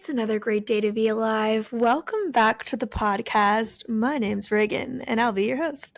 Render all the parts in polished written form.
It's another great day to be alive. Welcome back to the podcast. My name's Reagan, and I'll be your host.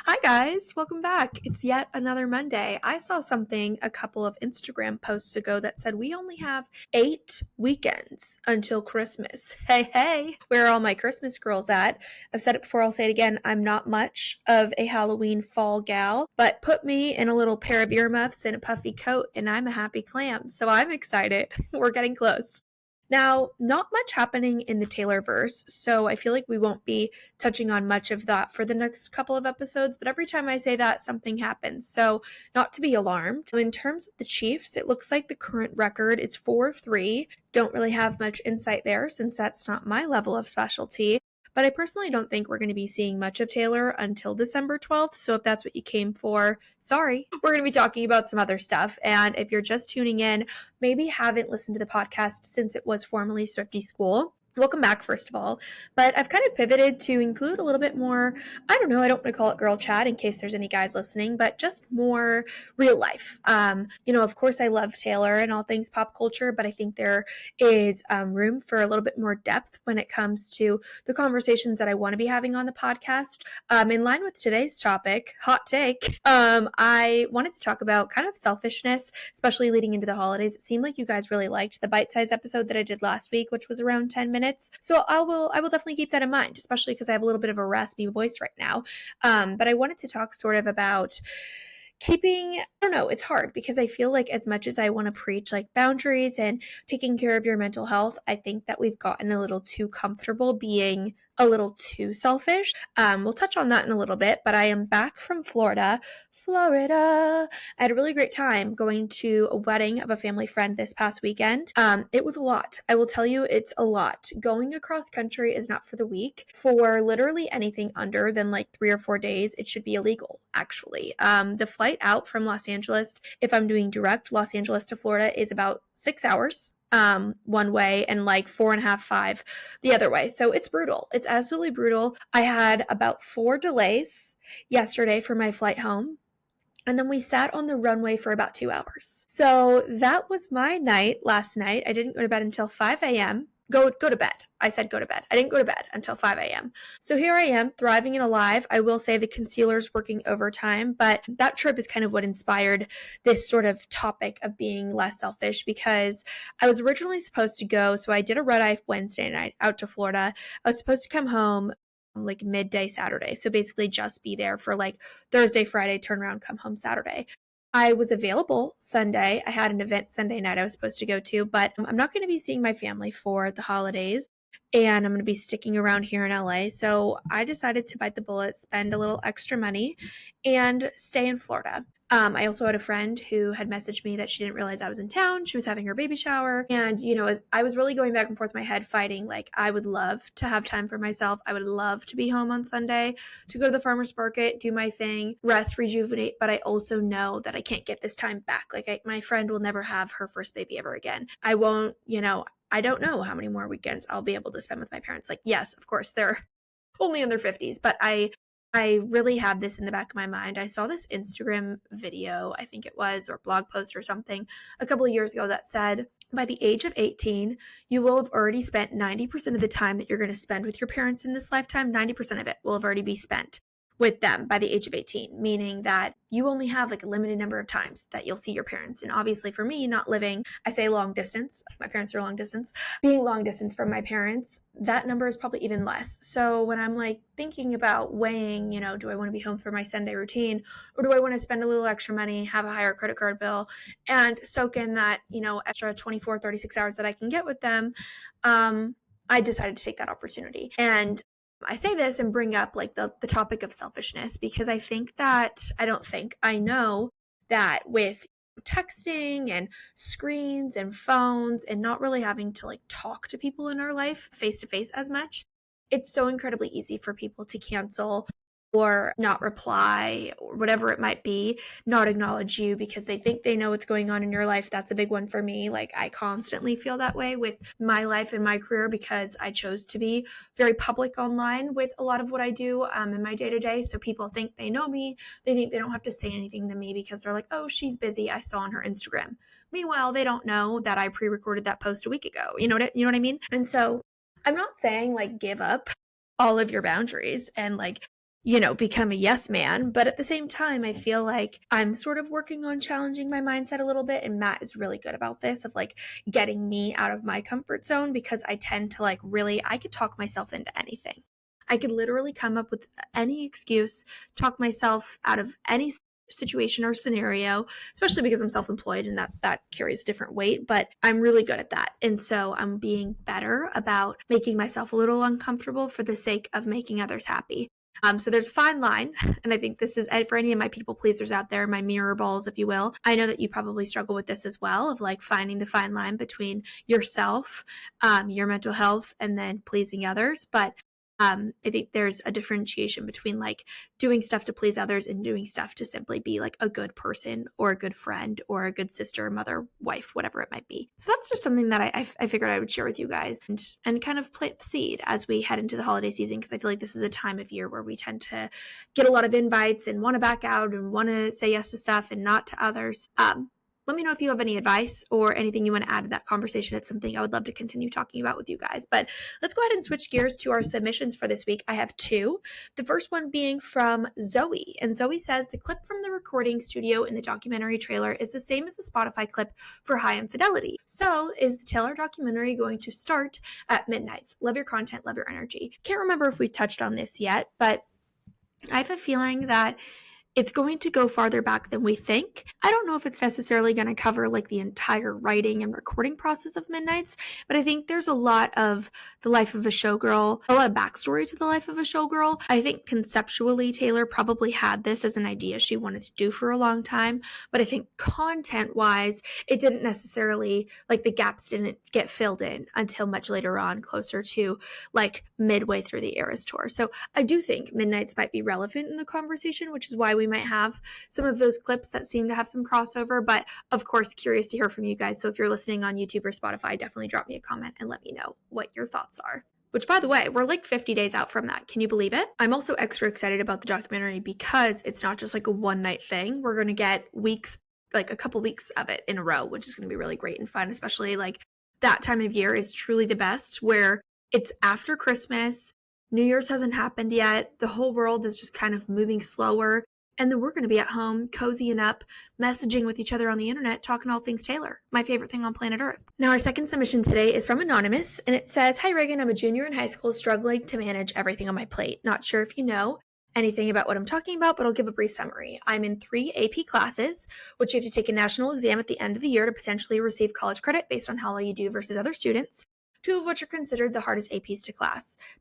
Hi, guys. Welcome back. It's yet another Monday. I saw something a couple of Instagram posts ago that said we only have 8 weekends until Christmas. Hey, hey. Where are all my Christmas girls at? I've said it before, I'll say it again. I'm not much of a Halloween fall gal, but put me in a little pair of earmuffs and a puffy coat, and I'm a happy clam. So I'm excited. We're getting close. Now, not much happening in the Taylorverse, so I feel like we won't be touching on much of that for the next couple of episodes, but every time I say that, something happens, so not to be alarmed. In terms of the Chiefs, it looks like the current record is 4-3. Don't really have much insight there since that's not my level of specialty. But I personally don't think we're going to be seeing much of Taylor until December 12th, so if that's what you came for, sorry. We're going to be talking about some other stuff, and if you're just tuning in, maybe haven't listened to the podcast since it was formerly Swifty School, welcome back, first of all. But I've kind of pivoted to include a little bit more, I don't want to call it girl chat in case there's any guys listening, but just more real life. Of course I love Taylor and all things pop culture, but I think there is room for a little bit more depth when it comes to the conversations that I want to be having on the podcast. In line with today's topic, hot take, I wanted to talk about kind of selfishness, especially leading into the holidays. It seemed like you guys really liked the bite-sized episode that I did last week, which was around 10 minutes. So I will definitely keep that in mind, especially because I have a little bit of a raspy voice right now. But I wanted to talk sort of about keeping, I don't know, it's hard because I feel like as much as I want to preach like boundaries and taking care of your mental health, I think that we've gotten a little too comfortable being a little too selfish. We'll touch on that in a little bit, but I am back from Florida. I had a really great time going to a wedding of a family friend this past weekend. It was a lot. I will tell you, it's a lot. Going across country is not for the weak. For literally anything under than like 3 or 4 days, it should be illegal, actually. The flight out from Los Angeles, if I'm doing direct Los Angeles to Florida, is about 6 hours. One way and like 4.5, 5 the other way. So it's brutal. It's absolutely brutal. I had about 4 delays yesterday for my flight home. And then we sat on the runway for about 2 hours. So that was my night last night. I didn't go to bed until 5 a.m. Go to bed. I said go to bed. I didn't go to bed until 5 a.m. So here I am, thriving and alive. I will say the concealer's working overtime, but that trip is kind of what inspired this sort of topic of being less selfish, because I was originally supposed to go, so I did a red-eye Wednesday night out to Florida. I was supposed to come home like midday Saturday. So basically just be there for like Thursday, Friday, turn around, come home Saturday. I was available Sunday. I had an event Sunday night I was supposed to go to, but I'm not going to be seeing my family for the holidays, and I'm going to be sticking around here in LA. So I decided to bite the bullet, spend a little extra money, and stay in Florida. I also had a friend who had messaged me that she didn't realize I was in town. She was having her baby shower. And, I was really going back and forth in my head fighting. Like, I would love to have time for myself. I would love to be home on Sunday, to go to the farmer's market, do my thing, rest, rejuvenate. But I also know that I can't get this time back. Like, my friend will never have her first baby ever again. I won't, I don't know how many more weekends I'll be able to spend with my parents. Like, yes, of course, they're only in their 50s, but I really have this in the back of my mind. I saw this Instagram video, I think it was, or blog post or something a couple of years ago that said, by the age of 18, you will have already spent 90% of the time that you're going to spend with your parents in this lifetime. 90% of it will have already be spent with them by the age of 18, meaning that you only have like a limited number of times that you'll see your parents. And obviously for me, not living, I say long distance, my parents are long distance, being long distance from my parents, that number is probably even less. So when I'm like thinking about weighing, do I want to be home for my Sunday routine, or do I want to spend a little extra money, have a higher credit card bill, and soak in that, extra 24, 36 hours that I can get with them, I decided to take that opportunity. And I say this and bring up like the topic of selfishness, because I know that with texting and screens and phones and not really having to like talk to people in our life face to face as much, it's so incredibly easy for people to cancel or not reply or whatever it might be, not acknowledge you because they think they know what's going on in your life. That's a big one for me. Like, I constantly feel that way with my life and my career because I chose to be very public online with a lot of what I do in my day-to-day. So people think they know me. They think they don't have to say anything to me because they're like, oh, she's busy. I saw on her Instagram. Meanwhile, they don't know that I pre-recorded that post a week ago. You know what I mean? And so I'm not saying like give up all of your boundaries and like, become a yes man. But at the same time, I feel like I'm sort of working on challenging my mindset a little bit. And Matt is really good about this, of like getting me out of my comfort zone, because I tend to like I could talk myself into anything. I could literally come up with any excuse, talk myself out of any situation or scenario, especially because I'm self-employed and that carries different weight, but I'm really good at that. And so I'm being better about making myself a little uncomfortable for the sake of making others happy. So there's a fine line, and I think this is for any of my people pleasers out there, my mirror balls, if you will. I know that you probably struggle with this as well, of like finding the fine line between yourself, your mental health, and then pleasing others. But I think there's a differentiation between like doing stuff to please others and doing stuff to simply be like a good person or a good friend or a good sister, mother, wife, whatever it might be. So that's just something that I figured I would share with you guys and kind of plant the seed as we head into the holiday season, because I feel like this is a time of year where we tend to get a lot of invites and want to back out and want to say yes to stuff and not to others. Let me know if you have any advice or anything you want to add to that conversation. It's something I would love to continue talking about with you guys. But let's go ahead and switch gears to our submissions for this week. I have two. The first one being from Zoe. And Zoe says, the clip from the recording studio in the documentary trailer is the same as the Spotify clip for High Infidelity. So is the Taylor documentary going to start at midnights? Love your content, love your energy. Can't remember if we touched on this yet, but I have a feeling that it's going to go farther back than we think. I don't know if it's necessarily going to cover like the entire writing and recording process of Midnights, but I think there's a lot of the life of a showgirl, a lot of backstory to the life of a showgirl. I think conceptually Taylor probably had this as an idea she wanted to do for a long time, but I think content-wise, it didn't necessarily, like the gaps didn't get filled in until much later on, closer to like midway through the Eras tour. So I do think Midnights might be relevant in the conversation, which is why we might have some of those clips that seem to have some crossover, but of course, curious to hear from you guys. So if you're listening on YouTube or Spotify, definitely drop me a comment and let me know what your thoughts are. Which, by the way, we're like 50 days out from that. Can you believe it? I'm also extra excited about the documentary because it's not just like a one night thing. We're going to get weeks, like a couple weeks of it in a row, which is going to be really great and fun, especially like that time of year is truly the best, where it's after Christmas, New Year's hasn't happened yet, the whole world is just kind of moving slower, and then we're going to be at home, cozying up, messaging with each other on the internet, talking all things Taylor, my favorite thing on planet Earth. Now, our second submission today is from Anonymous, and it says, hi, Reagan, I'm a junior in high school struggling to manage everything on my plate. Not sure if you know anything about what I'm talking about, but I'll give a brief summary. I'm in 3 AP classes, which you have to take a national exam at the end of the year to potentially receive college credit based on how well you do versus other students. 2 of which are considered the hardest APs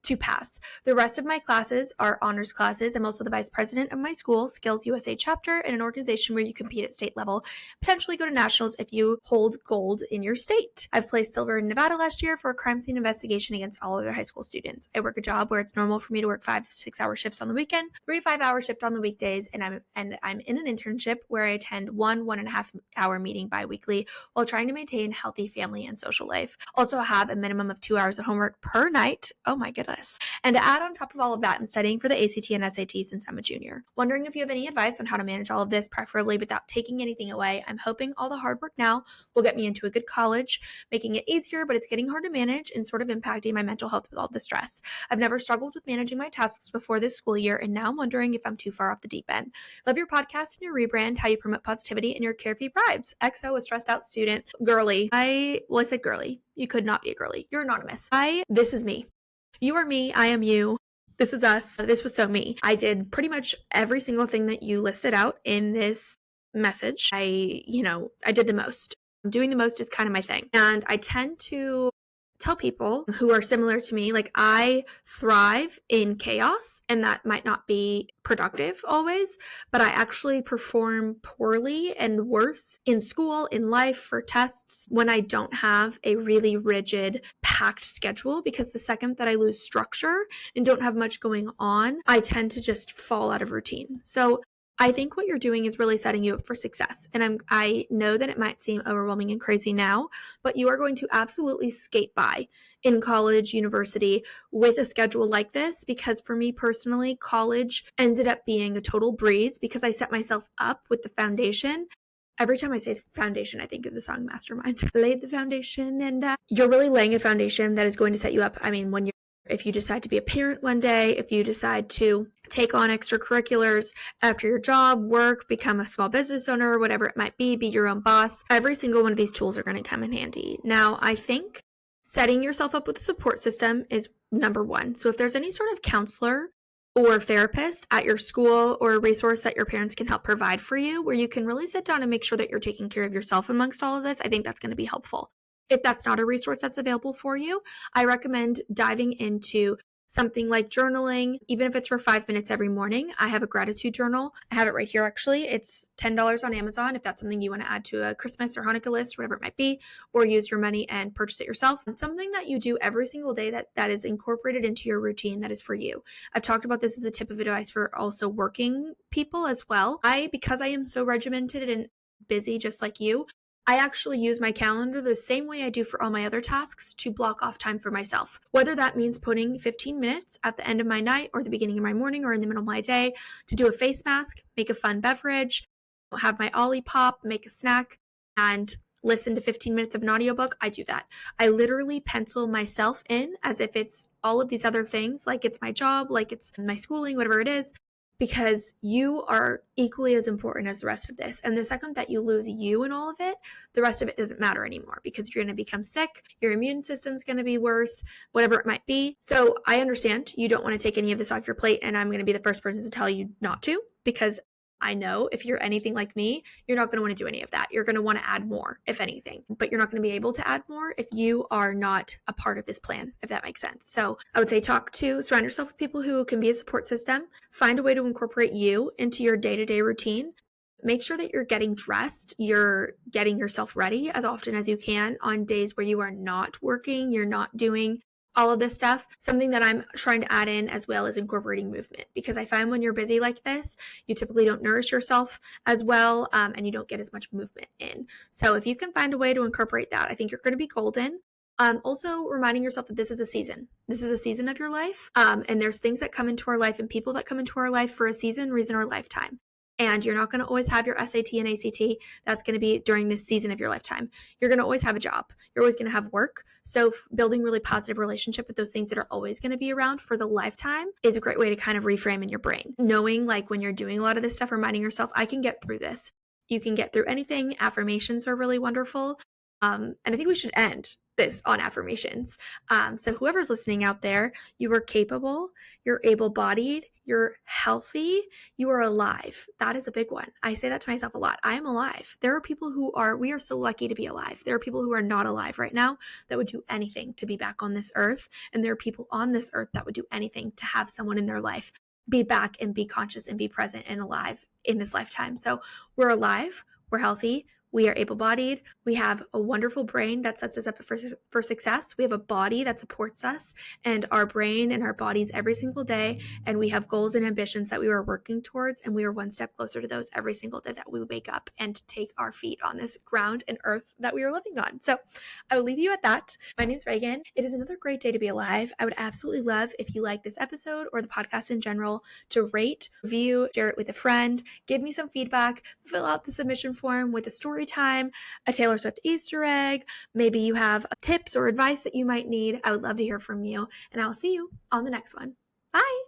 to pass. The rest of my classes are honors classes. I'm also the vice president of my school, Skills USA chapter, in an organization where you compete at state level, potentially go to nationals if you hold gold in your state. I've placed silver in Nevada last year for a crime scene investigation against all other high school students. I work a job where it's normal for me to work 5 to 6 hour shifts on the weekend, 3 to 5 hour shift on the weekdays, and I'm in an internship where I attend 1.5 hour meeting bi-weekly while trying to maintain healthy family and social life. Also have a minimum of 2 hours of homework per night. Oh my goodness. And to add on top of all of that, I'm studying for the ACT and SAT since I'm a junior. Wondering if you have any advice on how to manage all of this, preferably without taking anything away. I'm hoping all the hard work now will get me into a good college, making it easier, but it's getting hard to manage and sort of impacting my mental health with all the stress. I've never struggled with managing my tasks before this school year, and now I'm wondering if I'm too far off the deep end. Love your podcast and your rebrand, how you promote positivity and your carefree vibes. XO, a stressed out student. Girly. I said girly. You could not be a girly. You're anonymous. This is me. You are me. I am you. This is us. This was so me. I did pretty much every single thing that you listed out in this message. I did the most. Doing the most is kind of my thing. And I tend to tell people who are similar to me, like, I thrive in chaos, and that might not be productive always, but I actually perform poorly and worse in school, in life, for tests, when I don't have a really rigid, packed schedule, because the second that I lose structure and don't have much going on, I tend to just fall out of routine. So I think what you're doing is really setting you up for success. And I know that it might seem overwhelming and crazy now, but you are going to absolutely skate by in college, university with a schedule like this, because for me personally, college ended up being a total breeze because I set myself up with the foundation. Every time I say foundation, I think of the song Mastermind. Laid the foundation, and you're really laying a foundation that is going to set you up. I mean, if you decide to be a parent one day, if you decide to take on extracurriculars after your job, work, become a small business owner, whatever it might be your own boss, every single one of these tools are going to come in handy. Now, I think setting yourself up with a support system is number one. So if there's any sort of counselor or therapist at your school or a resource that your parents can help provide for you where you can really sit down and make sure that you're taking care of yourself amongst all of this, I think that's going to be helpful. If that's not a resource that's available for you, I recommend diving into something like journaling, even if it's for 5 minutes every morning. I have a gratitude journal. I have it right here, actually. It's $10 on Amazon if that's something you want to add to a Christmas or Hanukkah list, whatever it might be, or use your money and purchase it yourself. It's something that you do every single day that is incorporated into your routine that is for you. I've talked about this as a tip of advice for also working people as well. Because I am so regimented and busy just like you, I actually use my calendar the same way I do for all my other tasks to block off time for myself. Whether that means putting 15 minutes at the end of my night or the beginning of my morning or in the middle of my day to do a face mask, make a fun beverage, have my Olipop, make a snack, and listen to 15 minutes of an audiobook, I do that. I literally pencil myself in as if it's all of these other things, like it's my job, like it's my schooling, whatever it is, because you are equally as important as the rest of this. And the second that you lose you in all of it, the rest of it doesn't matter anymore because you're going to become sick, your immune system's going to be worse, whatever it might be. So I understand you don't want to take any of this off your plate, and I'm going to be the first person to tell you not to, because I know if you're anything like me, you're not going to want to do any of that. You're going to want to add more, if anything, but you're not going to be able to add more if you are not a part of this plan, if that makes sense. So I would say surround yourself with people who can be a support system, find a way to incorporate you into your day-to-day routine. Make sure that you're getting dressed, you're getting yourself ready as often as you can on days where you are not working, you're not doing all of this stuff. Something that I'm trying to add in as well is incorporating movement, because I find when you're busy like this, you typically don't nourish yourself as well, and you don't get as much movement in. So if you can find a way to incorporate that, I think you're going to be golden. Also reminding yourself that this is a season. This is a season of your life, and there's things that come into our life and people that come into our life for a season, reason, or lifetime. And you're not going to always have your SAT and ACT. That's going to be during this season of your lifetime. You're going to always have a job. You're always going to have work. So building really positive relationship with those things that are always going to be around for the lifetime is a great way to kind of reframe in your brain. Knowing, like, when you're doing a lot of this stuff, reminding yourself, I can get through this. You can get through anything. Affirmations are really wonderful. And I think we should end this on affirmations. So whoever's listening out there, you are capable, you're able-bodied, you're healthy, you are alive. That is a big one. I say that to myself a lot. I am alive. There are people we are so lucky to be alive. There are people who are not alive right now that would do anything to be back on this earth. And there are people on this earth that would do anything to have someone in their life be back and be conscious and be present and alive in this lifetime. So we're alive, we're healthy, we are able-bodied. We have a wonderful brain that sets us up for success. We have a body that supports us and our brain and our bodies every single day. And we have goals and ambitions that we are working towards. And we are one step closer to those every single day that we wake up and take our feet on this ground and earth that we are living on. So I will leave you at that. My name is Reagan. It is another great day to be alive. I would absolutely love if you like this episode or the podcast in general to rate, review, share it with a friend, give me some feedback, fill out the submission form with a story time, a Taylor Swift Easter egg. Maybe you have tips or advice that you might need. I would love to hear from you, and I'll see you on the next one. Bye.